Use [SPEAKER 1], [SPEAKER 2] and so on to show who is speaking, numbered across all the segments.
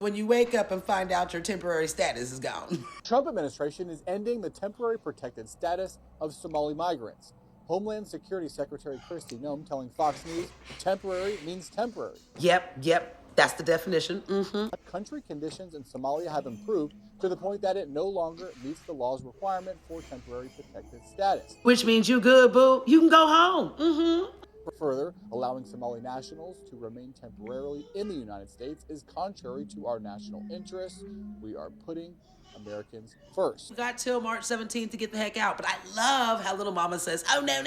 [SPEAKER 1] when you wake up and find out your temporary status is gone.
[SPEAKER 2] Trump administration is ending the temporary protected status of Somali migrants. Homeland Security Secretary Kristi Noem telling Fox News, temporary means temporary.
[SPEAKER 1] Yep. That's the definition.
[SPEAKER 2] Country conditions in Somalia have improved to the point that it no longer meets the law's requirement for temporary protected status.
[SPEAKER 1] Which means you good, boo. You can go home.
[SPEAKER 2] Further, allowing Somali nationals to remain temporarily in the United States is contrary to our national interests. We are putting Americans first.
[SPEAKER 1] We got till March 17th to get the heck out, but I love how little mama says, oh, no.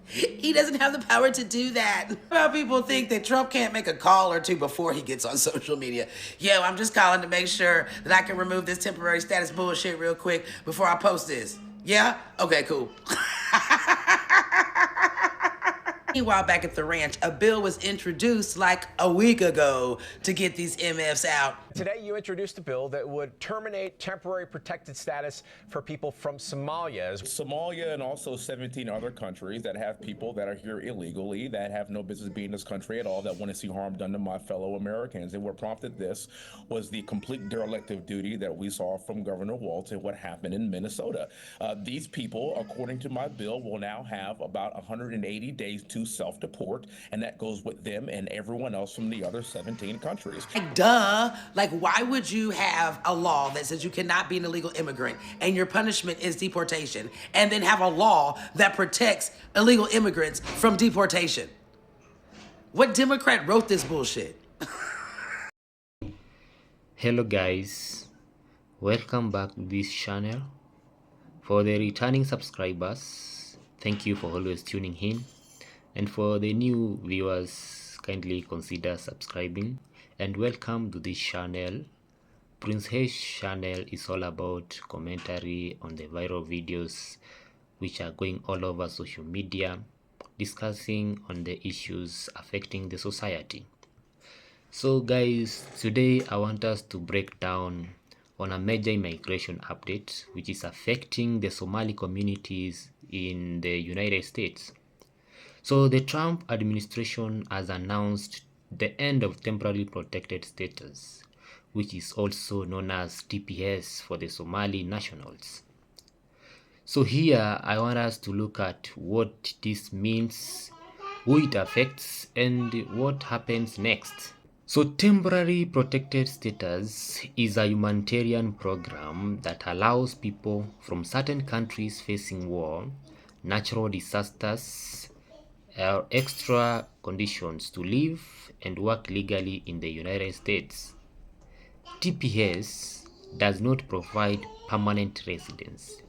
[SPEAKER 1] He doesn't have the power to do that. How people think that Trump can't make a call or two before he gets on social media. Yo, I'm just calling to make sure that I can remove this temporary status bullshit real quick before I post this. Yeah? Okay, cool. Meanwhile, back at the ranch, a bill was introduced like a week ago to get these MFs out.
[SPEAKER 3] Today, you introduced a bill that would terminate temporary protected status for people from Somalia.
[SPEAKER 4] Somalia and also 17 other countries that have people that are here illegally, that have no business being in this country at all, that want to see harm done to my fellow Americans. And what prompted this was the complete derelict of duty that we saw from Governor Walz and what happened in Minnesota. These people, according to my bill, will now have about 180 days to self-deport, and that goes with them and everyone else from the other 17 countries.
[SPEAKER 1] Duh. Like, why would you have a law that says you cannot be an illegal immigrant and your punishment is deportation, and then have a law that protects illegal immigrants from deportation? What Democrat wrote this bullshit?
[SPEAKER 5] Hello guys, welcome back to this channel. For the returning subscribers, thank you for always tuning in, and for the new viewers, kindly consider subscribing. And welcome to this channel. Prince H channel is all about commentary on the viral videos which are going all over social media, discussing on the issues affecting the society. So guys, today I want us to break down on a major immigration update which is affecting the Somali communities in the United States. So the Trump administration has announced the end of temporarily protected status, which is also known as TPS for the Somali nationals. So here I want us to look at what this means, who it affects, and what happens next. So temporary protected status is a humanitarian program that allows people from certain countries facing war, natural disasters, or extra conditions to live and work legally in the United States. TPS does not provide permanent residence,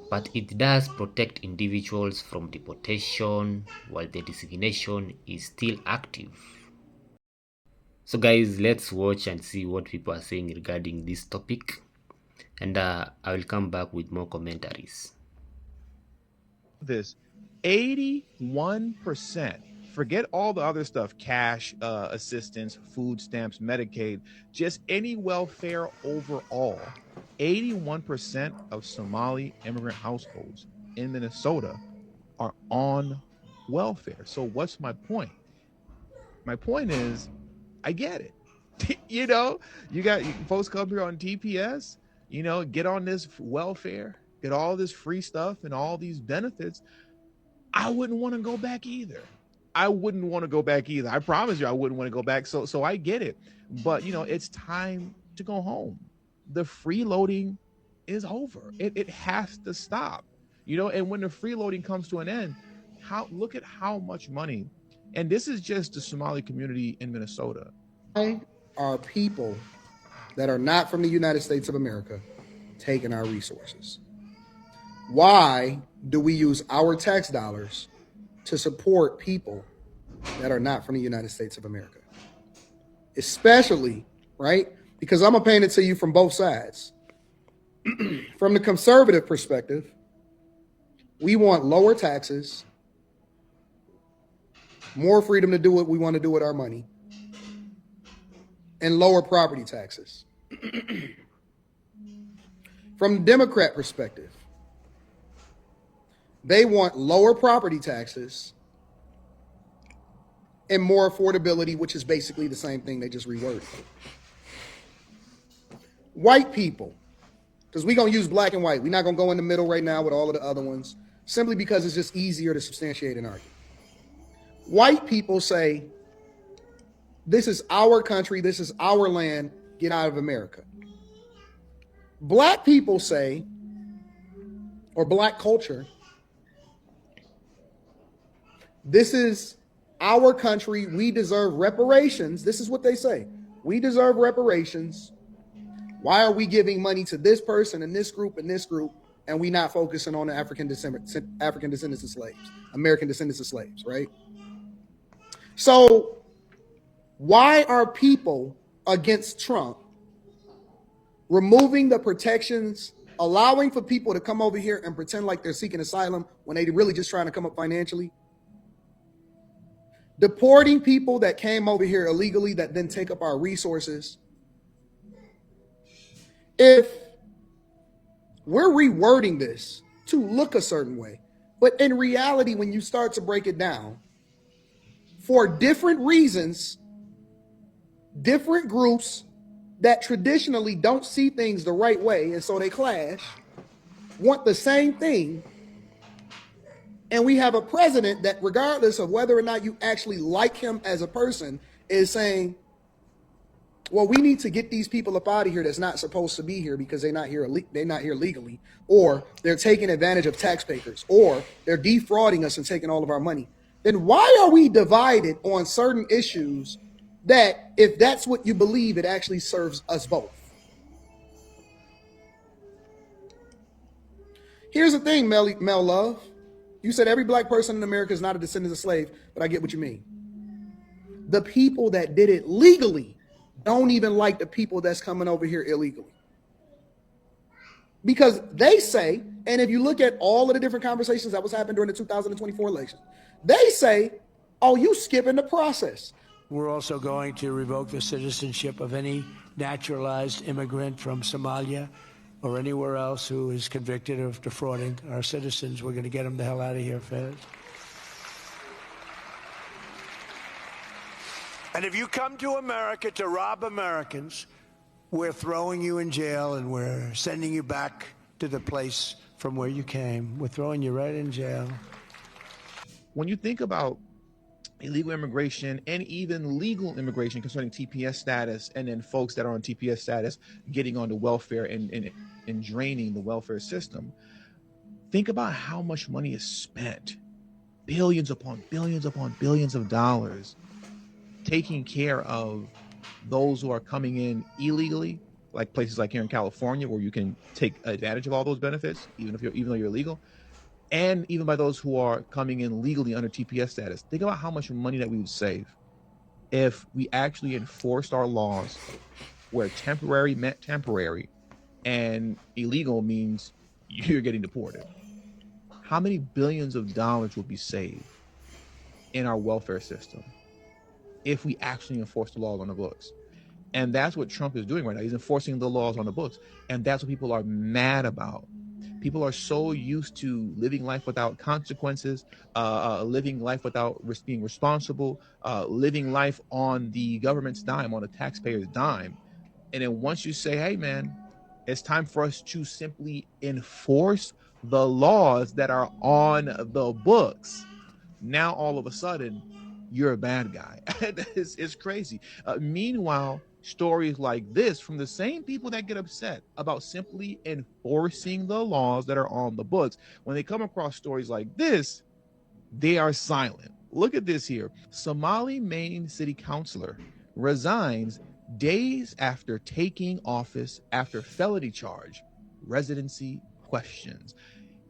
[SPEAKER 5] but it does protect individuals from deportation while the designation is still active. So guys, let's watch and see what people are saying regarding this topic, and I will come back with more commentaries.
[SPEAKER 6] This 81%, forget all the other stuff, cash assistance, food stamps, Medicaid, just any welfare overall. 81% of Somali immigrant households in Minnesota are on welfare. So what's my point? My point is, I get it. You know, you folks come here on TPS, you know, get on this welfare, get all this free stuff and all these benefits. I wouldn't want to go back either. I promise you, I wouldn't want to go back. So I get it. But, you know, it's time to go home. The freeloading is over. It has to stop. You know, and when the freeloading comes to an end, look at how much money, and this is just the Somali community in Minnesota.
[SPEAKER 7] Why are people that are not from the United States of America taking our resources? Why do we use our tax dollars to support people that are not from the United States of America? Especially, right? Because I'm going to paint it to you from both sides. From the conservative perspective, we want lower taxes, more freedom to do what we want to do with our money, and lower property taxes. From the Democrat perspective, they want lower property taxes and more affordability, which is basically the same thing. They just reworded. White people, because we're going to use black and white. We're not going to go in the middle right now with all of the other ones, simply because it's just easier to substantiate an argument. White people say, this is our country, this is our land, get out of America. Black people say, or black culture, this is our country, we deserve reparations. This is what they say. We deserve reparations. Why are we giving money to this person and this group, and we not focusing on the African descendants of slaves, American descendants of slaves, right? So why are people against Trump removing the protections, allowing for people to come over here and pretend like they're seeking asylum when they're really just trying to come up financially? Deporting people that came over here illegally that then take up our resources. If we're rewording this to look a certain way, but in reality, when you start to break it down, for different reasons, different groups that traditionally don't see things the right way, and so they clash, want the same thing. And we have a president that, regardless of whether or not you actually like him as a person, is saying, well, we need to get these people up out of here that's not supposed to be here because they're not here legally, or they're taking advantage of taxpayers, or they're defrauding us and taking all of our money. Then why are we divided on certain issues that, if that's what you believe, it actually serves us both? Here's the thing, Mel Love. You said every black person in America is not a descendant of slave, but I get what you mean. The people that did it legally don't even like the people that's coming over here illegally. Because they say, and if you look at all of the different conversations that was happening during the 2024 election, they say, oh, you skipping the process.
[SPEAKER 8] We're also going to revoke the citizenship of any naturalized immigrant from Somalia or anywhere else who is convicted of defrauding our citizens. We're going to get them the hell out of here, Fed. And if you come to America to rob Americans, we're throwing you in jail and we're sending you back to the place from where you came. We're throwing you right in jail.
[SPEAKER 6] When you think about illegal immigration and even legal immigration concerning TPS status, and then folks that are on TPS status getting onto welfare and draining the welfare system, think about how much money is spent, billions upon billions upon billions of dollars, taking care of those who are coming in illegally, like places like here in California, where you can take advantage of all those benefits, even though you're illegal, and even by those who are coming in legally under TPS status. Think about how much money that we would save if we actually enforced our laws where temporary meant temporary and illegal means you're getting deported. How many billions of dollars would be saved in our welfare system if we actually enforce the laws on the books? And that's what Trump is doing right now. He's enforcing the laws on the books. And that's what people are mad about. People are so used to living life without consequences, living life without being responsible, living life on the government's dime, on the taxpayer's dime. And then once you say, hey, man, it's time for us to simply enforce the laws that are on the books, now all of a sudden, you're a bad guy. It's crazy. Meanwhile, stories like this from the same people that get upset about simply enforcing the laws that are on the books, when they come across stories like this, they are silent. Look at this here. Somali main city councilor resigns days after taking office after felony charge. Residency questions.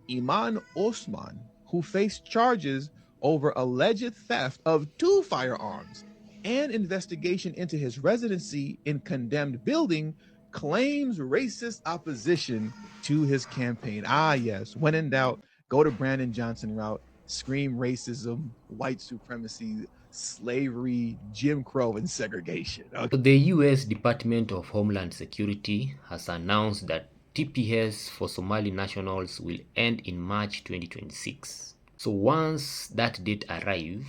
[SPEAKER 6] Iman Osman, who faced charges over alleged theft of 2 firearms and investigation into his residency in condemned building, claims racist opposition to his campaign. Ah, yes. When in doubt, go to Brandon Johnson route, scream racism, white supremacy, slavery, Jim Crow, and segregation. Okay.
[SPEAKER 5] The US Department of Homeland Security has announced that TPS for Somali nationals will end in March 2026. So once that date arrives,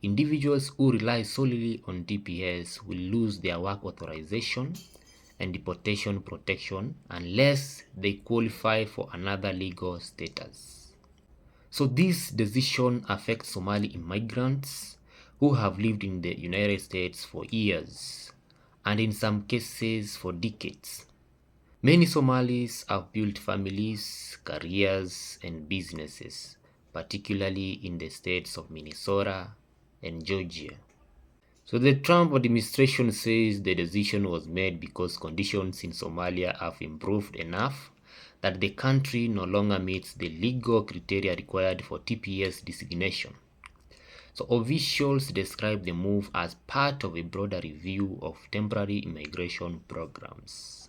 [SPEAKER 5] individuals who rely solely on TPS will lose their work authorization and deportation protection unless they qualify for another legal status. So this decision affects Somali immigrants who have lived in the United States for years and in some cases for decades. Many Somalis have built families, careers, and businesses, particularly in the states of Minnesota and Georgia. So the Trump administration says the decision was made because conditions in Somalia have improved enough that the country no longer meets the legal criteria required for TPS designation. So officials describe the move as part of a broader review of temporary immigration programs.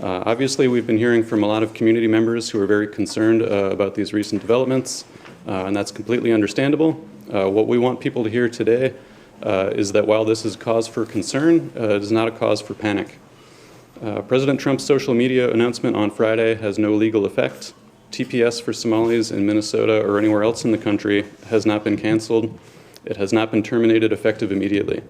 [SPEAKER 9] Obviously, we've been hearing from a lot of community members who are very concerned about these recent developments, and that's completely understandable. What we want people to hear today is that while this is cause for concern, it is not a cause for panic. President Trump's social media announcement on Friday has no legal effect. TPS for Somalis in Minnesota or anywhere else in the country has not been canceled. It has not been terminated effective immediately.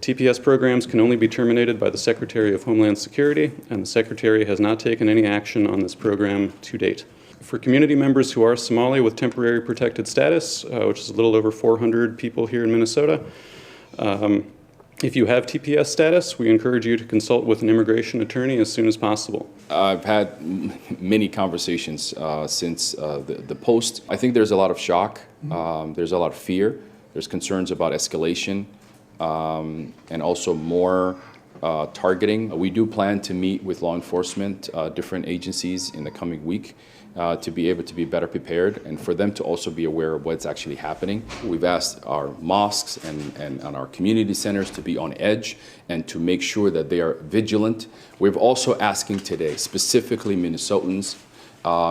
[SPEAKER 9] TPS programs can only be terminated by the Secretary of Homeland Security, and the Secretary has not taken any action on this program to date. For community members who are Somali with temporary protected status, which is a little over 400 people here in Minnesota, if you have TPS status, we encourage you to consult with an immigration attorney as soon as possible.
[SPEAKER 10] I've had many conversations since the post. I think there's a lot of shock. There's a lot of fear. There's concerns about escalation. And also more targeting. We do plan to meet with law enforcement, different agencies in the coming week to be able to be better prepared and for them to also be aware of what's actually happening. We've asked our mosques and our community centers to be on edge and to make sure that they are vigilant. We're also asking today, specifically Minnesotans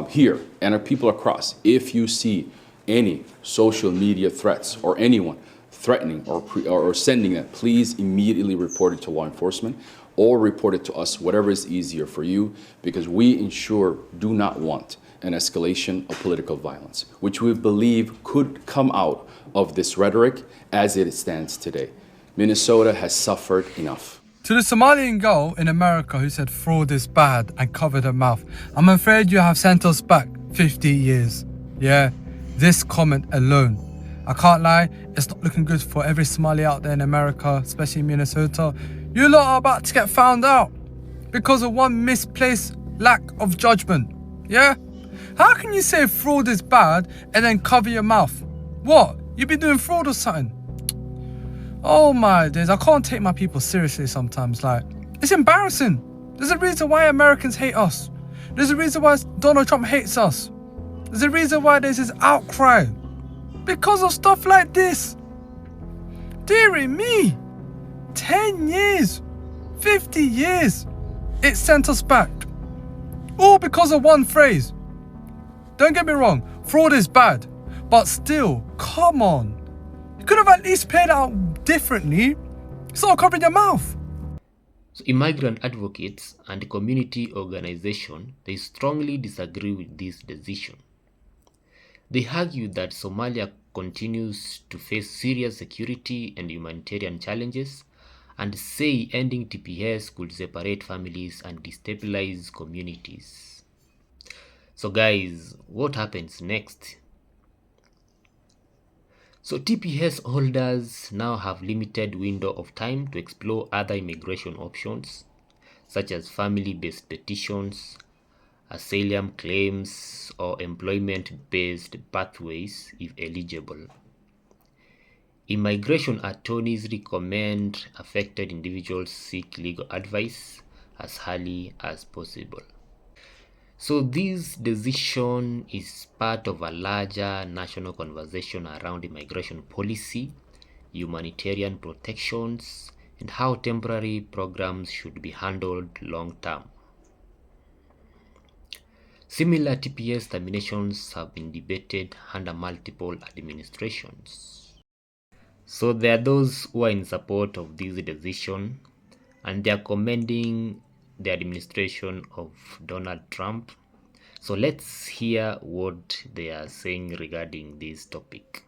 [SPEAKER 10] here and our people across, if you see any social media threats or anyone threatening or sending it, please immediately report it to law enforcement or report it to us, whatever is easier for you, because we do not want an escalation of political violence, which we believe could come out of this rhetoric as it stands today. Minnesota has suffered enough.
[SPEAKER 11] To the Somalian girl in America who said fraud is bad and covered her mouth, I'm afraid you have sent us back 50 years. Yeah, this comment alone. I can't lie, it's not looking good for every Somali out there in America, especially in Minnesota. You lot are about to get found out because of one misplaced lack of judgment. Yeah? How can you say fraud is bad and then cover your mouth? What? You be doing fraud or something? Oh my days, I can't take my people seriously sometimes. Like, it's embarrassing. There's a reason why Americans hate us. There's a reason why Donald Trump hates us. There's a reason why there's this outcry. Because of stuff like this. Dearie me. 10 years. 50 years. It sent us back. All because of one phrase. Don't get me wrong, fraud is bad. But still, come on. You could have at least played it out differently. Stop covering your mouth.
[SPEAKER 5] So immigrant advocates and community organizations, they strongly disagree with this decision. They argue that Somalia continues to face serious security and humanitarian challenges and say ending TPS could separate families and destabilize communities. So guys, what happens next? So TPS holders now have limited window of time to explore other immigration options such as family-based petitions, asylum claims, or employment-based pathways if eligible. Immigration attorneys recommend affected individuals seek legal advice as early as possible. So this decision is part of a larger national conversation around immigration policy, humanitarian protections, and how temporary programs should be handled long term. Similar TPS terminations have been debated under multiple administrations. So there are those who are in support of this decision and they are commending the administration of Donald Trump. So let's hear what they are saying regarding this topic.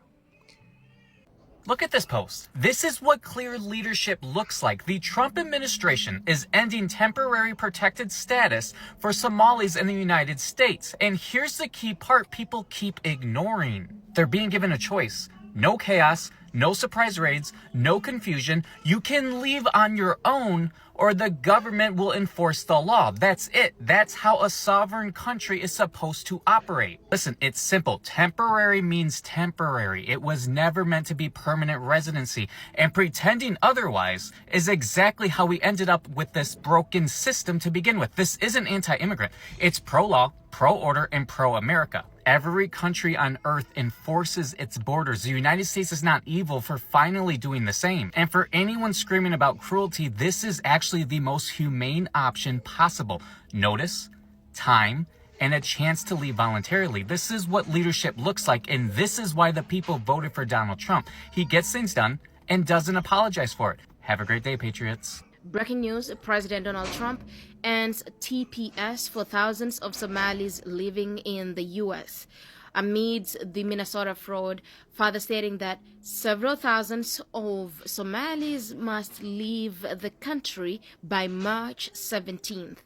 [SPEAKER 12] Look at this post. This is what clear leadership looks like. The Trump administration is ending temporary protected status for Somalis in the United States. And here's the key part people keep ignoring. They're being given a choice. No chaos, no surprise raids, no confusion. You can leave on your own or the government will enforce the law. That's it. That's how a sovereign country is supposed to operate. Listen, it's simple. Temporary means temporary. It was never meant to be permanent residency. And pretending otherwise is exactly how we ended up with this broken system to begin with. This isn't anti-immigrant. It's pro-law, pro-order, and pro-America. Every country on earth enforces its borders. The United States is not evil for finally doing the same. And for anyone screaming about cruelty, this is actually the most humane option possible. Notice, time, and a chance to leave voluntarily. This is what leadership looks like, and this is why the people voted for Donald Trump. He gets things done and doesn't apologize for it. Have a great day, Patriots.
[SPEAKER 13] Breaking news, President Donald Trump ends TPS for thousands of Somalis living in the U.S. amidst the Minnesota fraud, further stating that several thousands of Somalis must leave the country by March 17th.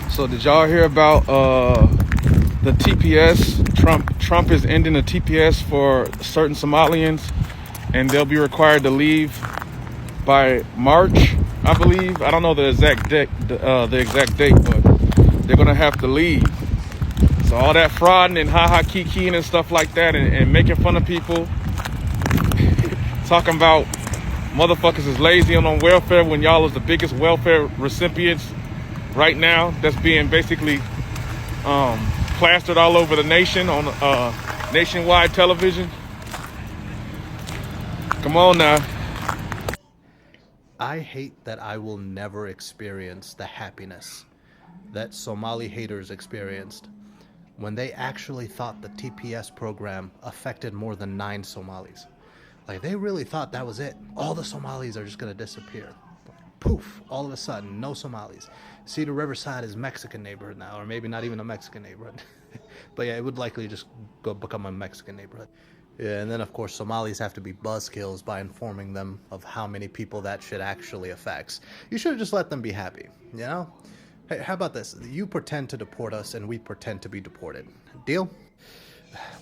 [SPEAKER 14] So did y'all hear about the TPS? Trump is ending the TPS for certain Somalians, and they'll be required to leave by March, I believe. I don't know the exact date, but they're gonna have to leave. So all that frauding and ha-ha kikiing and stuff like that, and making fun of people, talking about motherfuckers is lazy and on welfare when y'all is the biggest welfare recipients right now. That's being basically plastered all over the nation on nationwide television. Come on now.
[SPEAKER 15] I hate that I will never experience the happiness that Somali haters experienced when they actually thought the TPS program affected more than 9 Somalis. Like, they really thought that was it. All the Somalis are just gonna disappear. Poof, all of a sudden, no Somalis. Cedar Riverside is Mexican neighborhood now, or maybe not even a Mexican neighborhood. But yeah, it would likely just go become a Mexican neighborhood. Yeah, and then of course Somalis have to be buzzkills by informing them of how many people that shit actually affects. You should have just let them be happy, you know? Hey, how about this? You pretend to deport us and we pretend to be deported. Deal?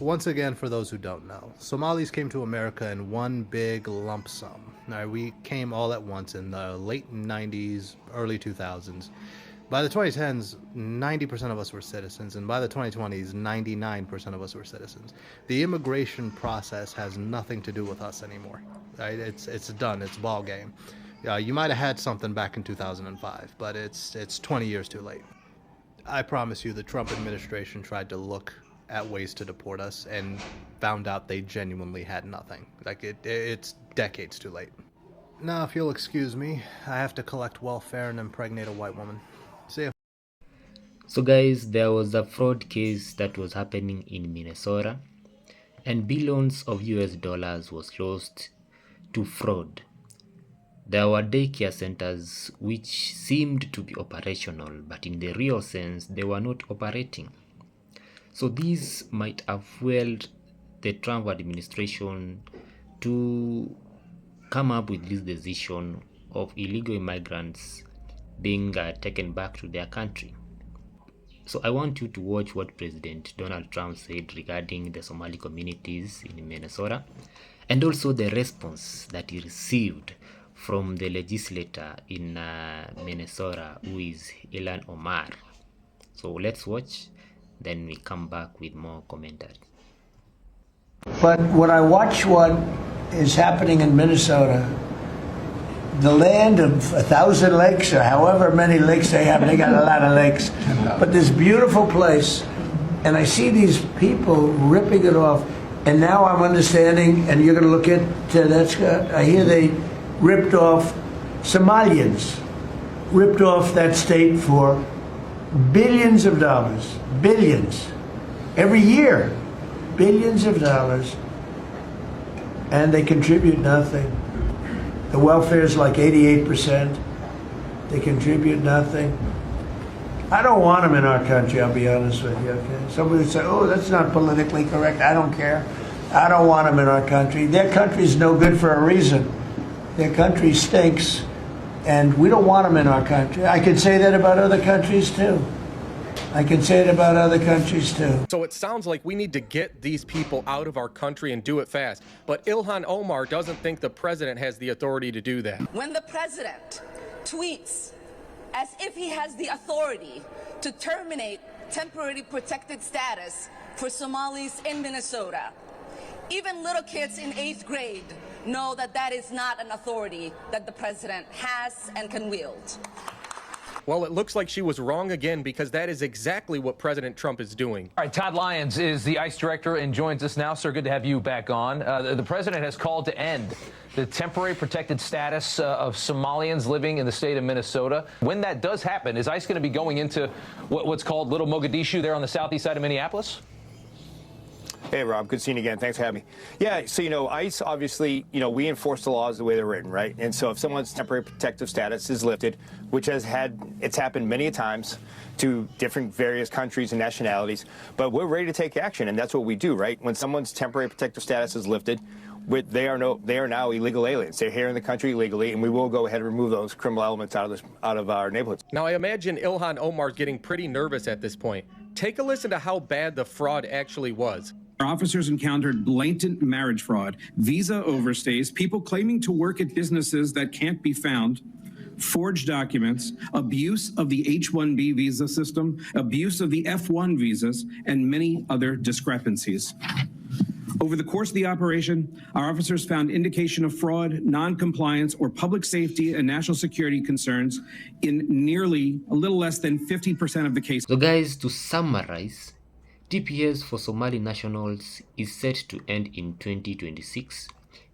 [SPEAKER 15] Once again, for those who don't know, Somalis came to America in one big lump sum. Now, we came all at once in the late 90s, early 2000s. By the 2010s, 90% of us were citizens, and by the 2020s, 99% of us were citizens. The immigration process has nothing to do with us anymore. Right? It's done. It's ball game. You might have had something back in 2005, but it's 20 years too late. I promise you, the Trump administration tried to look at ways to deport us and found out they genuinely had nothing. Like, it's decades too late. Now, if you'll excuse me, I have to collect welfare and impregnate a white woman. See ya.
[SPEAKER 5] So guys, there was a fraud case that was happening in Minnesota, and billions of US dollars was lost to fraud. There were daycare centers which seemed to be operational, but in the real sense, they were not operating. So this might have fueled the Trump administration to come up with this decision of illegal immigrants being taken back to their country. So I want you to watch what President Donald Trump said regarding the Somali communities in Minnesota, and also the response that he received from the legislator in Minnesota, who is Ilan Omar. So let's watch, then we come back with more commentary.
[SPEAKER 8] But when I watch what is happening in Minnesota, the land of 1,000 lakes, or however many lakes they have, they got a lot of lakes, but this beautiful place, and I see these people ripping it off, and now I'm understanding, and you're going to look into that, I hear they ripped off Somalians, ripped off that state for billions of dollars, billions, every year, billions of dollars, and they contribute nothing. The welfare is like 88%. They contribute nothing. I don't want them in our country, I'll be honest with you, okay? Somebody would say, oh, that's not politically correct. I don't care. I don't want them in our country. Their country's no good for a reason. Their country stinks, and we don't want them in our country. I can say that about other countries too. I can say it about other countries too.
[SPEAKER 16] So it sounds like we need to get these people out of our country and do it fast. But Ilhan Omar doesn't think the president has the authority to do that.
[SPEAKER 17] When the president tweets as if he has the authority to terminate temporary protected status for Somalis in Minnesota, even little kids in 8th grade know that that is not an authority that the president has and can wield.
[SPEAKER 16] Well, it looks like she was wrong again, because that is exactly what President Trump is doing.
[SPEAKER 18] All right, Todd Lyons is the ICE director and joins us now. Sir, good to have you back on. The president has called to end the temporary protected status of Somalians living in the state of Minnesota. When that does happen, is ICE going to be going into what's called Little Mogadishu there on the southeast side of Minneapolis?
[SPEAKER 19] Hey, Rob. Good seeing you again. Thanks for having me. Yeah, so, ICE, obviously, we enforce the laws the way they're written, right? And so if someone's temporary protective status is lifted, which it's happened many times to different various countries and nationalities, but we're ready to take action, and that's what we do, right? When someone's temporary protective status is lifted, they are now illegal aliens. They're here in the country illegally, and we will go ahead and remove those criminal elements out of our neighborhoods.
[SPEAKER 16] Now, I imagine Ilhan Omar getting pretty nervous at this point. Take a listen to how bad the fraud actually was.
[SPEAKER 20] Our officers encountered blatant marriage fraud, visa overstays, people claiming to work at businesses that can't be found, forged documents, abuse of the H-1B visa system, abuse of the F-1 visas, and many other discrepancies. Over the course of the operation, our officers found indication of fraud, non-compliance, or public safety and national security concerns in nearly a little less than 50% of the cases.
[SPEAKER 5] So guys, to summarize, TPS for Somali nationals is set to end in 2026,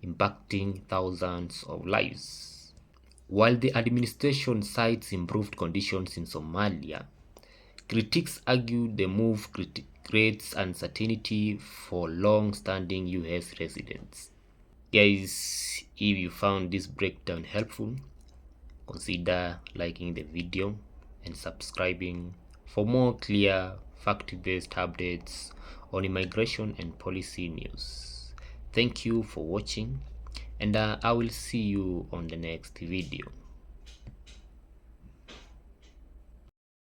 [SPEAKER 5] impacting thousands of lives. While the administration cites improved conditions in Somalia, critics argue the move creates uncertainty for long-standing US residents. Guys, if you found this breakdown helpful, consider liking the video and subscribing for more clear, fact-based updates on immigration and policy news. Thank you for watching, and I will see you on the next video.